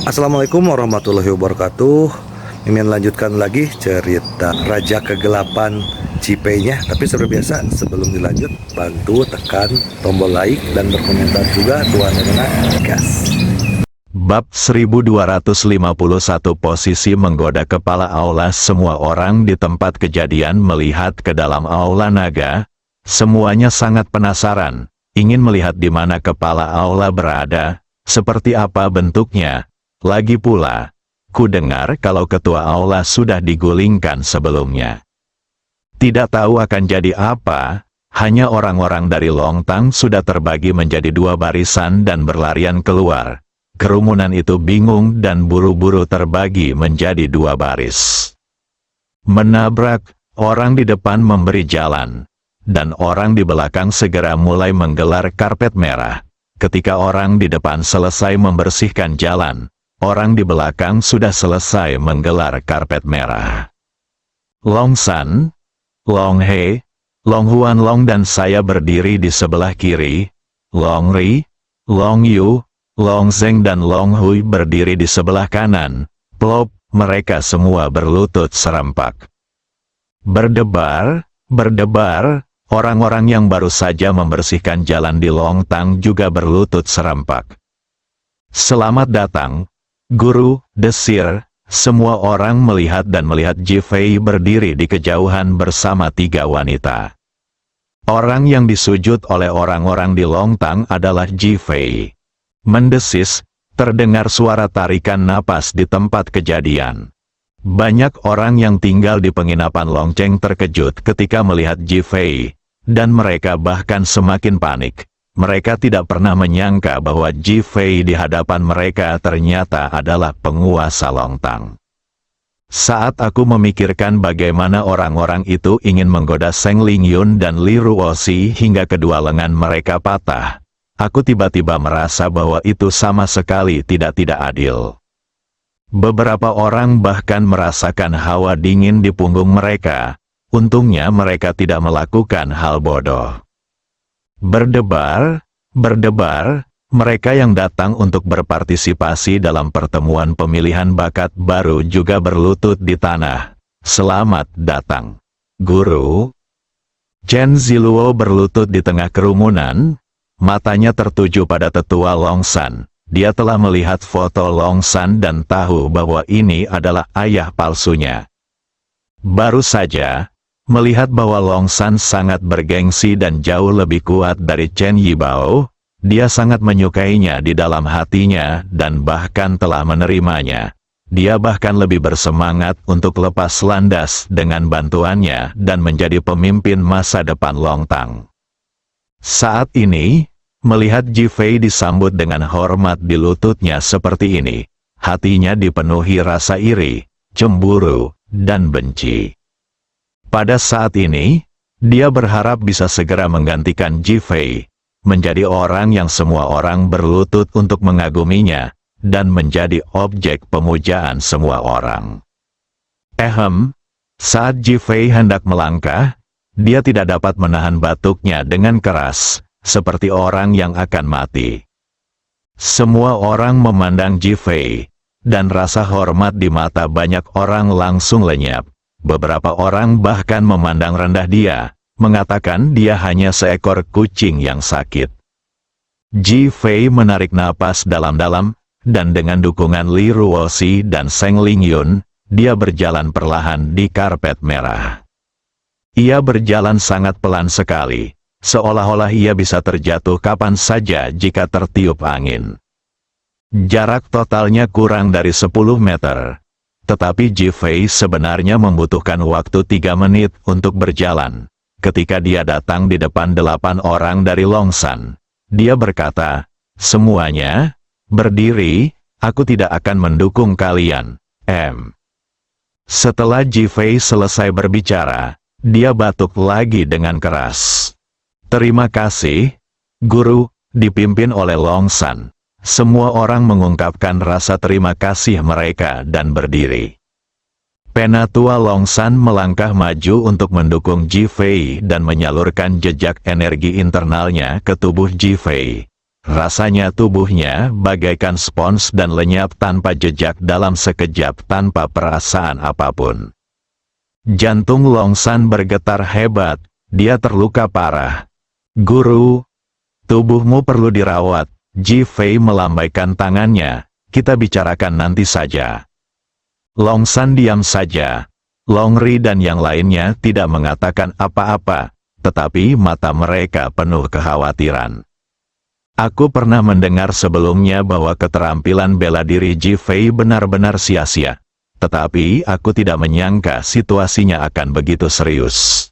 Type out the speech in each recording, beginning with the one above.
Assalamualaikum warahmatullahi wabarakatuh. Mimin lanjutkan lagi cerita Raja Kegelapan Cipenya. Tapi seperti biasa, sebelum dilanjut, bantu tekan tombol like dan berkomentar juga. Tuan Rena, gas. Bab 1251. Posisi menggoda kepala aula. Semua orang di tempat kejadian melihat ke dalam aula naga. Semuanya sangat penasaran, ingin melihat di mana kepala aula berada, seperti apa bentuknya. Lagi pula, ku dengar kalau ketua aula sudah digulingkan sebelumnya. Tidak tahu akan jadi apa, hanya orang-orang dari Longtang sudah terbagi menjadi dua barisan dan berlarian keluar. Kerumunan itu bingung dan buru-buru terbagi menjadi dua baris. Menabrak, orang di depan memberi jalan, dan orang di belakang segera mulai menggelar karpet merah. Ketika orang di depan selesai membersihkan jalan, orang di belakang sudah selesai menggelar karpet merah. Long San, Long He, Long Huan Long dan saya berdiri di sebelah kiri, Long Ri, Long Yu, Long Zeng dan Long Hui berdiri di sebelah kanan. Plop, mereka semua berlutut serempak. Berdebar, berdebar, orang-orang yang baru saja membersihkan jalan di Longtang juga berlutut serempak. Selamat datang, Guru, desir. Semua orang melihat dan melihat Ji Fei berdiri di kejauhan bersama tiga wanita. Orang yang disujud oleh orang-orang di Longtang adalah Ji Fei. Mendesis, terdengar suara tarikan napas di tempat kejadian. Banyak orang yang tinggal di penginapan Longcheng terkejut ketika melihat Ji Fei, dan mereka bahkan semakin panik. Mereka tidak pernah menyangka bahwa Ji Fei di hadapan mereka ternyata adalah penguasa Longtang. Saat aku memikirkan bagaimana orang-orang itu ingin menggoda Seng Lingyun dan Li Ruoxi hingga kedua lengan mereka patah, aku tiba-tiba merasa bahwa itu sama sekali tidak adil. Beberapa orang bahkan merasakan hawa dingin di punggung mereka. Untungnya mereka tidak melakukan hal bodoh. Berdebar, berdebar, mereka yang datang untuk berpartisipasi dalam pertemuan pemilihan bakat baru juga berlutut di tanah. Selamat datang, Guru. Chen Ziluo berlutut di tengah kerumunan, matanya tertuju pada tetua Long San. Dia telah melihat foto Long San dan tahu bahwa ini adalah ayah palsunya. Baru saja, melihat bahwa Long San sangat bergengsi dan jauh lebih kuat dari Chen Yibao, dia sangat menyukainya di dalam hatinya dan bahkan telah menerimanya. Dia bahkan lebih bersemangat untuk lepas landas dengan bantuannya dan menjadi pemimpin masa depan Longtang. Saat ini, melihat Ji Fei disambut dengan hormat di lututnya seperti ini, hatinya dipenuhi rasa iri, cemburu, dan benci. Pada saat ini, dia berharap bisa segera menggantikan Ji Fei, menjadi orang yang semua orang berlutut untuk mengaguminya, dan menjadi objek pemujaan semua orang. Saat Ji Fei hendak melangkah, dia tidak dapat menahan batuknya dengan keras, seperti orang yang akan mati. Semua orang memandang Ji Fei, dan rasa hormat di mata banyak orang langsung lenyap. Beberapa orang bahkan memandang rendah dia, mengatakan dia hanya seekor kucing yang sakit. Ji Fei menarik napas dalam-dalam, dan dengan dukungan Li Ruoxi dan Seng Lingyun, dia berjalan perlahan di karpet merah. Ia berjalan sangat pelan sekali, seolah-olah ia bisa terjatuh kapan saja jika tertiup angin. Jarak totalnya kurang dari 10 meter. Tetapi Ji Fei sebenarnya membutuhkan waktu 3 menit untuk berjalan. Ketika dia datang di depan 8 orang dari Long San, dia berkata, "Semuanya, berdiri, aku tidak akan mendukung kalian." Setelah Ji Fei selesai berbicara, dia batuk lagi dengan keras. "Terima kasih, Guru," dipimpin oleh Long San. Semua orang mengungkapkan rasa terima kasih mereka dan berdiri. Penatua Long San melangkah maju untuk mendukung Ji Fei dan menyalurkan jejak energi internalnya ke tubuh Ji Fei. Rasanya tubuhnya bagaikan spons dan lenyap tanpa jejak dalam sekejap tanpa perasaan apapun. Jantung Longsan bergetar hebat, dia terluka parah. Guru, tubuhmu perlu dirawat. Ji Fei melambaikan tangannya, kita bicarakan nanti saja. Longsan diam saja. Long Ri dan yang lainnya tidak mengatakan apa-apa, tetapi mata mereka penuh kekhawatiran. Aku pernah mendengar sebelumnya bahwa keterampilan bela diri Ji Fei benar-benar sia-sia. Tetapi aku tidak menyangka situasinya akan begitu serius.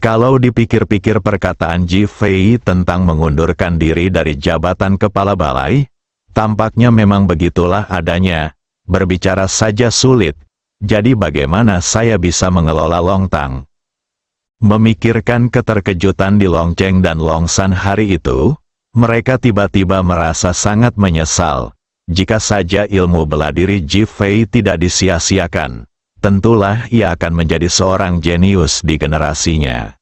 Kalau dipikir-pikir perkataan Ji Fei tentang mengundurkan diri dari jabatan kepala balai, tampaknya memang begitulah adanya. Berbicara saja sulit, jadi bagaimana saya bisa mengelola Longtang? Memikirkan keterkejutan di Longcheng dan Longsan hari itu, mereka tiba-tiba merasa sangat menyesal. Jika saja ilmu bela diri Ji Fei tidak disia-siakan, tentulah ia akan menjadi seorang jenius di generasinya.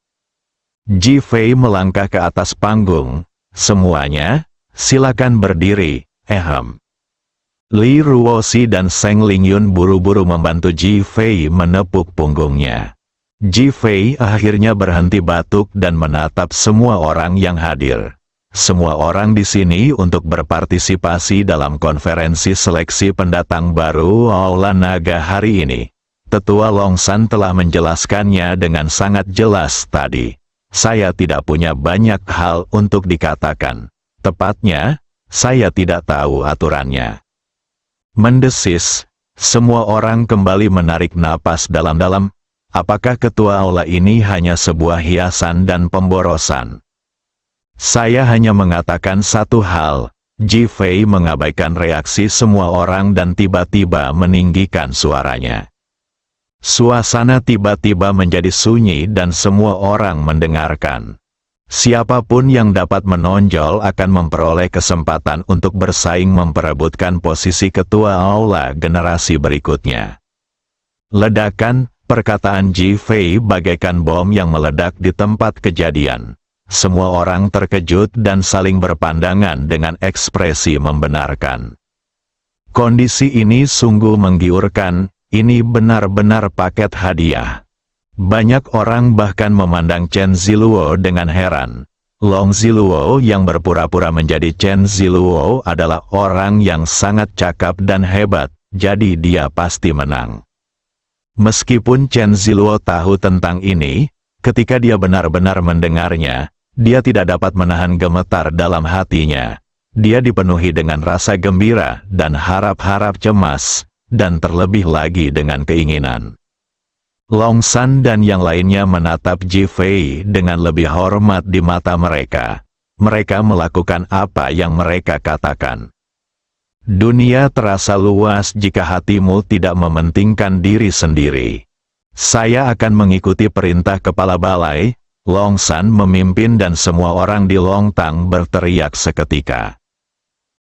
Ji Fei melangkah ke atas panggung. Semuanya, silakan berdiri. Li Ruoxi dan Seng Lingyun buru-buru membantu Ji Fei menepuk punggungnya. Ji Fei akhirnya berhenti batuk dan menatap semua orang yang hadir. Semua orang di sini untuk berpartisipasi dalam konferensi seleksi pendatang baru Aula Naga hari ini. Tetua Longsan telah menjelaskannya dengan sangat jelas tadi. Saya tidak punya banyak hal untuk dikatakan. Tepatnya, saya tidak tahu aturannya. Mendesis, semua orang kembali menarik napas dalam-dalam. Apakah ketua aula ini hanya sebuah hiasan dan pemborosan? Saya hanya mengatakan satu hal. Ji Fei mengabaikan reaksi semua orang dan tiba-tiba meninggikan suaranya. Suasana tiba-tiba menjadi sunyi dan semua orang mendengarkan. Siapapun yang dapat menonjol akan memperoleh kesempatan untuk bersaing memperebutkan posisi ketua aula generasi berikutnya. Ledakan, perkataan Ji Fei bagaikan bom yang meledak di tempat kejadian. Semua orang terkejut dan saling berpandangan dengan ekspresi membenarkan. Kondisi ini sungguh menggiurkan, ini benar-benar paket hadiah. Banyak orang bahkan memandang Chen Ziluo dengan heran. Long Ziluo yang berpura-pura menjadi Chen Ziluo adalah orang yang sangat cakap dan hebat, jadi dia pasti menang. Meskipun Chen Ziluo tahu tentang ini, ketika dia benar-benar mendengarnya, dia tidak dapat menahan gemetar dalam hatinya. Dia dipenuhi dengan rasa gembira dan harap-harap cemas, dan terlebih lagi dengan keinginan. Longsan dan yang lainnya menatap Ji Fei dengan lebih hormat di mata mereka. Mereka melakukan apa yang mereka katakan. Dunia terasa luas jika hatimu tidak mementingkan diri sendiri. Saya akan mengikuti perintah kepala balai. Longsan memimpin dan semua orang di Longtang berteriak seketika.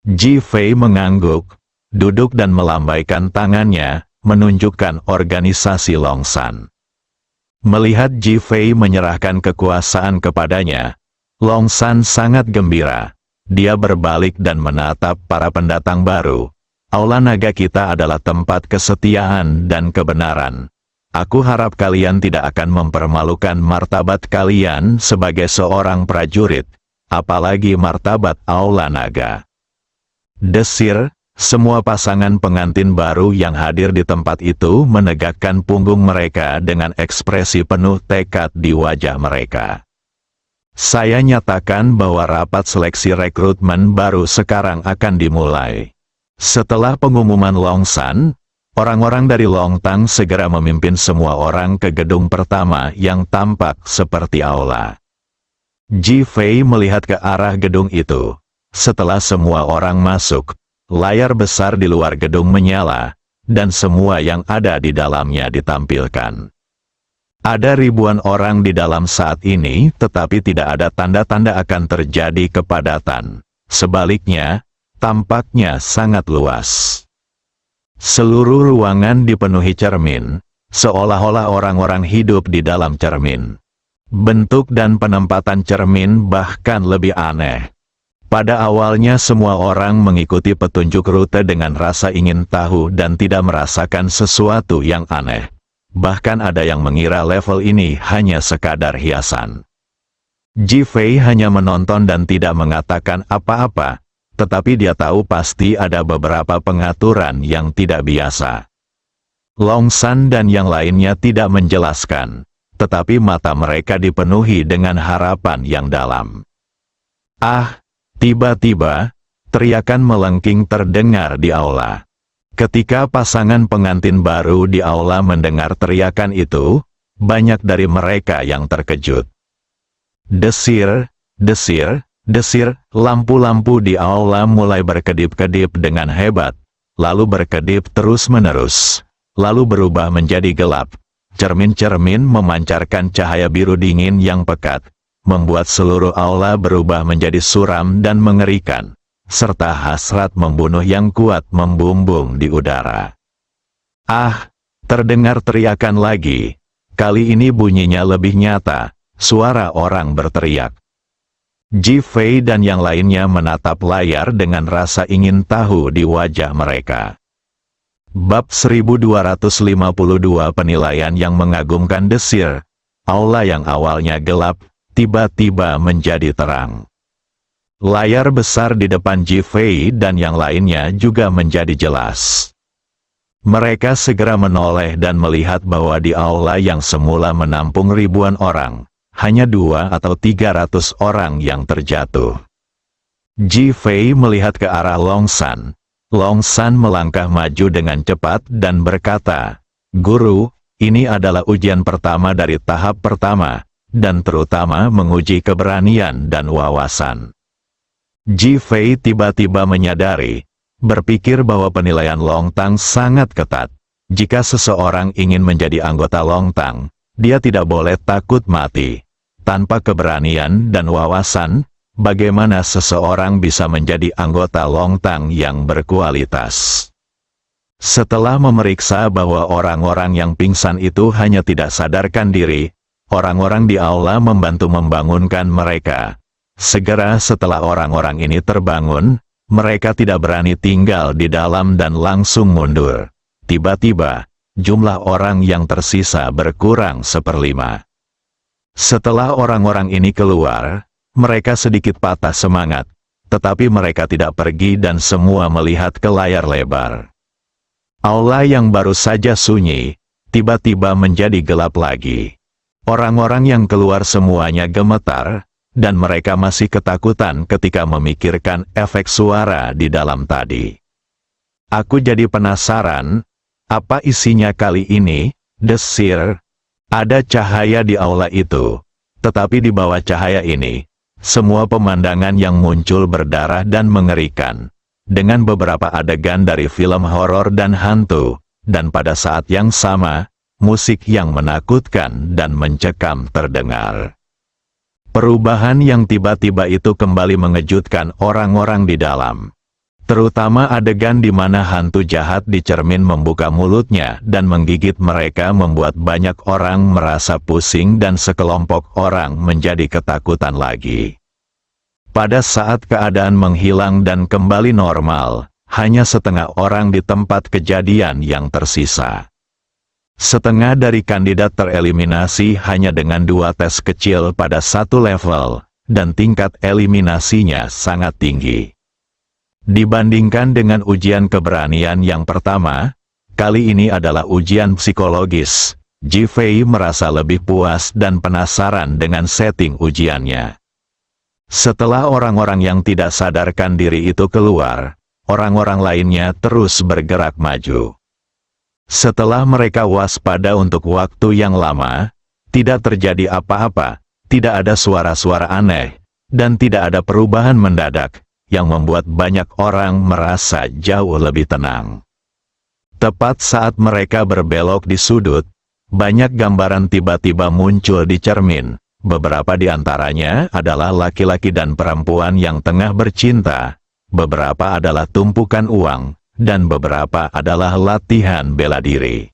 Ji Fei mengangguk, duduk dan melambaikan tangannya, menunjukkan organisasi Longsan. Melihat Ji Fei menyerahkan kekuasaan kepadanya, Longsan sangat gembira. Dia berbalik dan menatap para pendatang baru. Aula naga kita adalah tempat kesetiaan dan kebenaran. Aku harap kalian tidak akan mempermalukan martabat kalian sebagai seorang prajurit, apalagi martabat aula naga. Desir, semua pasangan pengantin baru yang hadir di tempat itu menegakkan punggung mereka dengan ekspresi penuh tekad di wajah mereka. Saya nyatakan bahwa rapat seleksi rekrutmen baru sekarang akan dimulai. Setelah pengumuman Longsan, orang-orang dari Longtang segera memimpin semua orang ke gedung pertama yang tampak seperti aula. Ji Fei melihat ke arah gedung itu. Setelah semua orang masuk, layar besar di luar gedung menyala, dan semua yang ada di dalamnya ditampilkan. Ada ribuan orang di dalam saat ini, tetapi tidak ada tanda-tanda akan terjadi kepadatan. Sebaliknya, tampaknya sangat luas. Seluruh ruangan dipenuhi cermin, seolah-olah orang-orang hidup di dalam cermin. Bentuk dan penempatan cermin bahkan lebih aneh. Pada awalnya semua orang mengikuti petunjuk rute dengan rasa ingin tahu dan tidak merasakan sesuatu yang aneh. Bahkan ada yang mengira level ini hanya sekadar hiasan. Ji Fei hanya menonton dan tidak mengatakan apa-apa, tetapi dia tahu pasti ada beberapa pengaturan yang tidak biasa. Long San dan yang lainnya tidak menjelaskan, tetapi mata mereka dipenuhi dengan harapan yang dalam. Ah! Tiba-tiba, teriakan melengking terdengar di aula. Ketika pasangan pengantin baru di aula mendengar teriakan itu, banyak dari mereka yang terkejut. Desir, desir, desir, lampu-lampu di aula mulai berkedip-kedip dengan hebat, lalu berkedip terus-menerus, lalu berubah menjadi gelap. Cermin-cermin memancarkan cahaya biru dingin yang pekat, membuat seluruh aula berubah menjadi suram dan mengerikan, serta hasrat membunuh yang kuat membumbung di udara. Ah! Terdengar teriakan lagi. Kali ini bunyinya lebih nyata, suara orang berteriak. Ji Fei dan yang lainnya menatap layar dengan rasa ingin tahu di wajah mereka. Bab 1252 Penilaian yang mengagumkan desir. Aula yang awalnya gelap, tiba-tiba menjadi terang. Layar besar di depan Ji Fei dan yang lainnya juga menjadi jelas. Mereka segera menoleh dan melihat bahwa di aula yang semula menampung ribuan orang, hanya 200 atau 300 orang yang terjatuh. Ji Fei melihat ke arah Long San. Long San melangkah maju dengan cepat dan berkata, "Guru, ini adalah ujian pertama dari tahap pertama, dan terutama menguji keberanian dan wawasan." Ji Fei tiba-tiba menyadari, berpikir bahwa penilaian Long Tang sangat ketat. Jika seseorang ingin menjadi anggota Long Tang, dia tidak boleh takut mati. Tanpa keberanian dan wawasan, bagaimana seseorang bisa menjadi anggota Long Tang yang berkualitas? Setelah memeriksa bahwa orang-orang yang pingsan itu hanya tidak sadarkan diri, orang-orang di aula membantu membangunkan mereka. Segera setelah orang-orang ini terbangun, mereka tidak berani tinggal di dalam dan langsung mundur. Tiba-tiba, jumlah orang yang tersisa berkurang 1/5. Setelah orang-orang ini keluar, mereka sedikit patah semangat, tetapi mereka tidak pergi dan semua melihat ke layar lebar. Aula yang baru saja sunyi, tiba-tiba menjadi gelap lagi. Orang-orang yang keluar semuanya gemetar, dan mereka masih ketakutan ketika memikirkan efek suara di dalam tadi. Aku jadi penasaran, apa isinya kali ini, desir? Ada cahaya di aula itu, tetapi di bawah cahaya ini, semua pemandangan yang muncul berdarah dan mengerikan, dengan beberapa adegan dari film horor dan hantu, dan pada saat yang sama, musik yang menakutkan dan mencekam terdengar. Perubahan yang tiba-tiba itu kembali mengejutkan orang-orang di dalam. Terutama adegan di mana hantu jahat di cermin membuka mulutnya dan menggigit mereka membuat banyak orang merasa pusing dan sekelompok orang menjadi ketakutan lagi. Pada saat keadaan menghilang dan kembali normal, hanya setengah orang di tempat kejadian yang tersisa. Setengah dari kandidat tereliminasi hanya dengan 2 tes kecil pada 1 level, dan tingkat eliminasinya sangat tinggi. Dibandingkan dengan ujian keberanian yang pertama, kali ini adalah ujian psikologis. Ji Fei merasa lebih puas dan penasaran dengan setting ujiannya. Setelah orang-orang yang tidak sadarkan diri itu keluar, orang-orang lainnya terus bergerak maju. Setelah mereka waspada untuk waktu yang lama, tidak terjadi apa-apa, tidak ada suara-suara aneh, dan tidak ada perubahan mendadak, yang membuat banyak orang merasa jauh lebih tenang. Tepat saat mereka berbelok di sudut, banyak gambaran tiba-tiba muncul di cermin. Beberapa di antaranya adalah laki-laki dan perempuan yang tengah bercinta, beberapa adalah tumpukan uang, dan beberapa adalah latihan bela diri.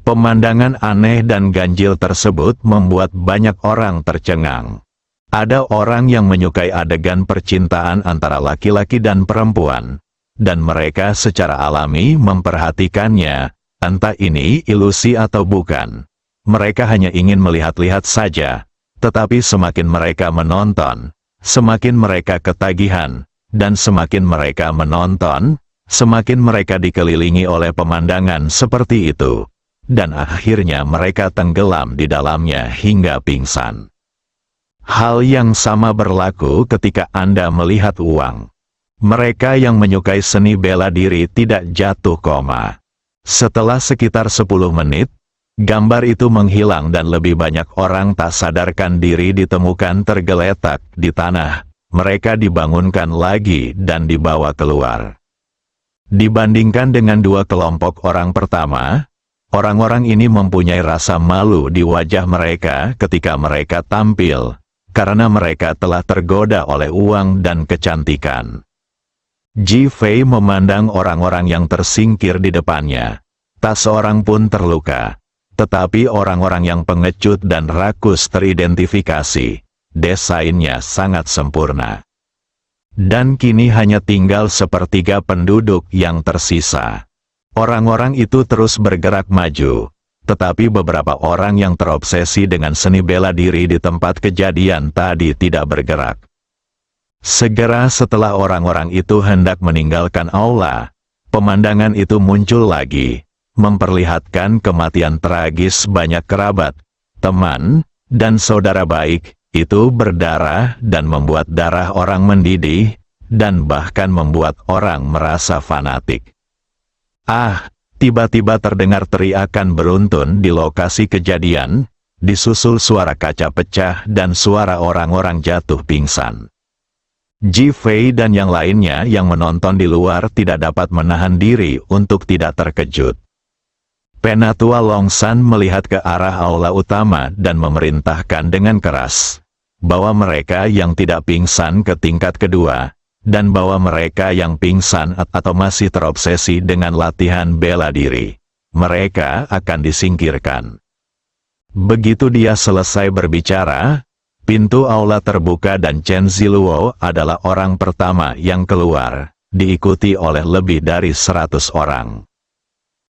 Pemandangan aneh dan ganjil tersebut membuat banyak orang tercengang. Ada orang yang menyukai adegan percintaan antara laki-laki dan perempuan, dan mereka secara alami memperhatikannya, entah ini ilusi atau bukan. Mereka hanya ingin melihat-lihat saja, tetapi semakin mereka menonton, semakin mereka ketagihan, dan semakin mereka menonton, semakin mereka dikelilingi oleh pemandangan seperti itu, dan akhirnya mereka tenggelam di dalamnya hingga pingsan. Hal yang sama berlaku ketika Anda melihat uang. Mereka yang menyukai seni bela diri tidak jatuh koma. Setelah sekitar 10 menit, gambar itu menghilang dan lebih banyak orang tak sadarkan diri ditemukan tergeletak di tanah. Mereka dibangunkan lagi dan dibawa keluar. Dibandingkan dengan dua kelompok orang pertama, orang-orang ini mempunyai rasa malu di wajah mereka ketika mereka tampil, karena mereka telah tergoda oleh uang dan kecantikan. Ji Fei memandang orang-orang yang tersingkir di depannya. Tak seorang pun terluka. Tetapi orang-orang yang pengecut dan rakus teridentifikasi. Desainnya sangat sempurna. Dan kini hanya tinggal sepertiga penduduk yang tersisa. Orang-orang itu terus bergerak maju. Tetapi beberapa orang yang terobsesi dengan seni bela diri di tempat kejadian tadi tidak bergerak. Segera setelah orang-orang itu hendak meninggalkan aula, pemandangan itu muncul lagi, memperlihatkan kematian tragis banyak kerabat, teman, dan saudara baik, itu berdarah dan membuat darah orang mendidih, dan bahkan membuat orang merasa fanatik. Tiba-tiba terdengar teriakan beruntun di lokasi kejadian, disusul suara kaca pecah dan suara orang-orang jatuh pingsan. Ji Fei dan yang lainnya yang menonton di luar tidak dapat menahan diri untuk tidak terkejut. Penatua Longshan melihat ke arah aula utama dan memerintahkan dengan keras, bahwa mereka yang tidak pingsan ke tingkat kedua, dan bahwa mereka yang pingsan atau masih terobsesi dengan latihan bela diri, mereka akan disingkirkan. Begitu dia selesai berbicara, pintu aula terbuka dan Chen Ziluo adalah orang pertama yang keluar, diikuti oleh lebih dari 100 orang.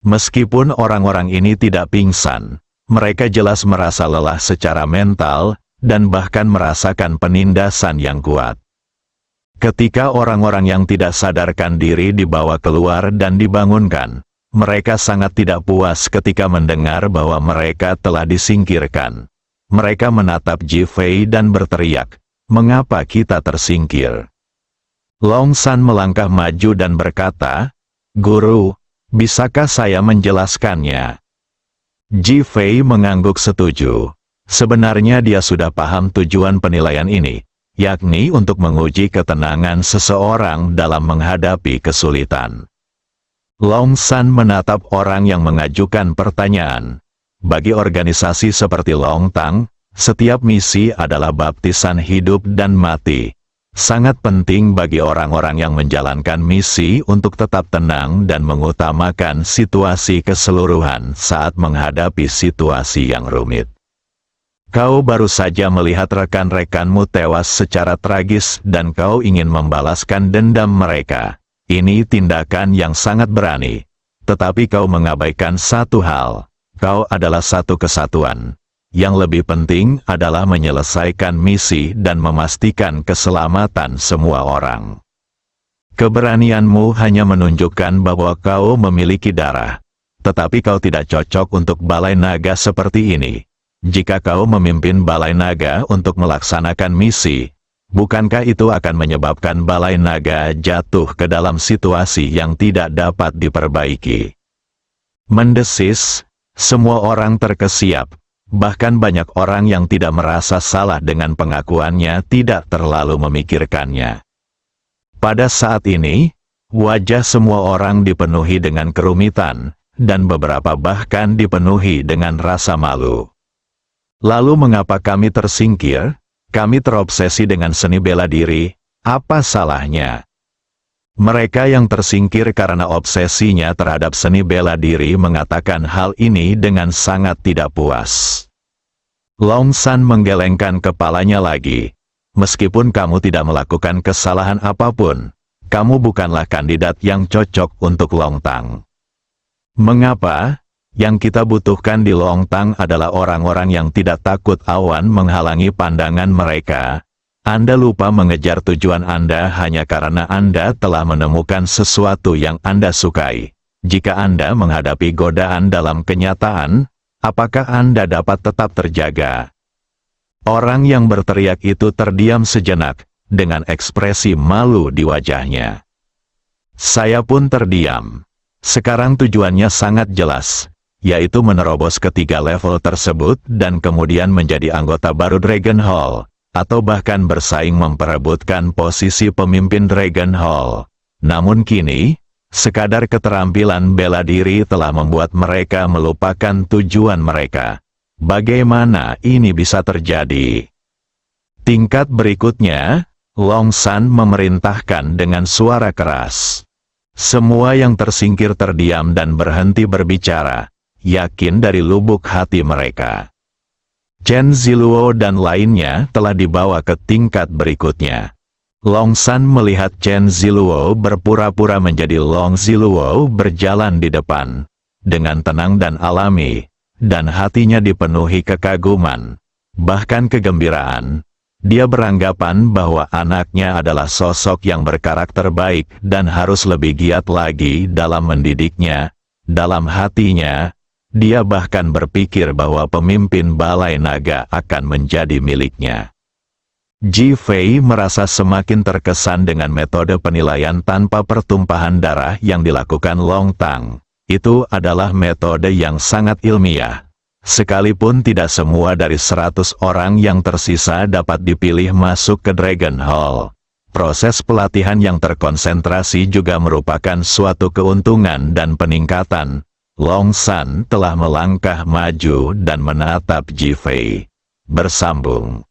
Meskipun orang-orang ini tidak pingsan, mereka jelas merasa lelah secara mental, dan bahkan merasakan penindasan yang kuat. Ketika orang-orang yang tidak sadarkan diri dibawa keluar dan dibangunkan, mereka sangat tidak puas ketika mendengar bahwa mereka telah disingkirkan. Mereka menatap Ji Fei dan berteriak, "Mengapa kita tersingkir?" Longshan melangkah maju dan berkata, "Guru, bisakah saya menjelaskannya?" Ji Fei mengangguk setuju. Sebenarnya dia sudah paham tujuan penilaian ini, yakni untuk menguji ketenangan seseorang dalam menghadapi kesulitan. Longshan menatap orang yang mengajukan pertanyaan. Bagi organisasi seperti Longtang, setiap misi adalah baptisan hidup dan mati. Sangat penting bagi orang-orang yang menjalankan misi untuk tetap tenang dan mengutamakan situasi keseluruhan saat menghadapi situasi yang rumit. Kau baru saja melihat rekan-rekanmu tewas secara tragis dan kau ingin membalaskan dendam mereka. Ini tindakan yang sangat berani. Tetapi kau mengabaikan satu hal. Kau adalah satu kesatuan. Yang lebih penting adalah menyelesaikan misi dan memastikan keselamatan semua orang. Keberanianmu hanya menunjukkan bahwa kau memiliki darah. Tetapi kau tidak cocok untuk balai naga seperti ini. Jika kau memimpin balai naga untuk melaksanakan misi, bukankah itu akan menyebabkan balai naga jatuh ke dalam situasi yang tidak dapat diperbaiki? Mendesis, semua orang terkesiap, bahkan banyak orang yang tidak merasa salah dengan pengakuannya tidak terlalu memikirkannya. Pada saat ini, wajah semua orang dipenuhi dengan kerumitan, dan beberapa bahkan dipenuhi dengan rasa malu. Lalu mengapa kami tersingkir? Kami terobsesi dengan seni bela diri, apa salahnya? Mereka yang tersingkir karena obsesinya terhadap seni bela diri mengatakan hal ini dengan sangat tidak puas. Longshan menggelengkan kepalanya lagi, Meskipun kamu tidak melakukan kesalahan apapun, kamu bukanlah kandidat yang cocok untuk Longtang. Mengapa? Yang kita butuhkan di Longtang adalah orang-orang yang tidak takut awan menghalangi pandangan mereka. Anda lupa mengejar tujuan Anda hanya karena Anda telah menemukan sesuatu yang Anda sukai. Jika Anda menghadapi godaan dalam kenyataan, apakah Anda dapat tetap terjaga? Orang yang berteriak itu terdiam sejenak, dengan ekspresi malu di wajahnya. Saya pun terdiam. Sekarang tujuannya sangat jelas, yaitu menerobos ketiga level tersebut dan kemudian menjadi anggota baru Dragon Hall, atau bahkan bersaing memperebutkan posisi pemimpin Dragon Hall. Namun kini, sekadar keterampilan bela diri telah membuat mereka melupakan tujuan mereka. Bagaimana ini bisa terjadi? Tingkat berikutnya, Long San memerintahkan dengan suara keras. Semua yang tersingkir terdiam dan berhenti berbicara, yakin dari lubuk hati mereka. Chen Ziluo dan lainnya telah dibawa ke tingkat berikutnya. Long San melihat Chen Ziluo berpura-pura menjadi Long Ziluo berjalan di depan, dengan tenang dan alami, dan hatinya dipenuhi kekaguman, bahkan kegembiraan. Dia beranggapan bahwa anaknya adalah sosok yang berkarakter baik dan harus lebih giat lagi dalam mendidiknya. Dalam hatinya, dia bahkan berpikir bahwa pemimpin Balai Naga akan menjadi miliknya. Ji Fei merasa semakin terkesan dengan metode penilaian tanpa pertumpahan darah yang dilakukan Longtang. Itu adalah metode yang sangat ilmiah. Sekalipun tidak semua dari 100 orang yang tersisa dapat dipilih masuk ke Dragon Hall. Proses pelatihan yang terkonsentrasi juga merupakan suatu keuntungan dan peningkatan. Long San telah melangkah maju dan menatap Ji Fei. Bersambung.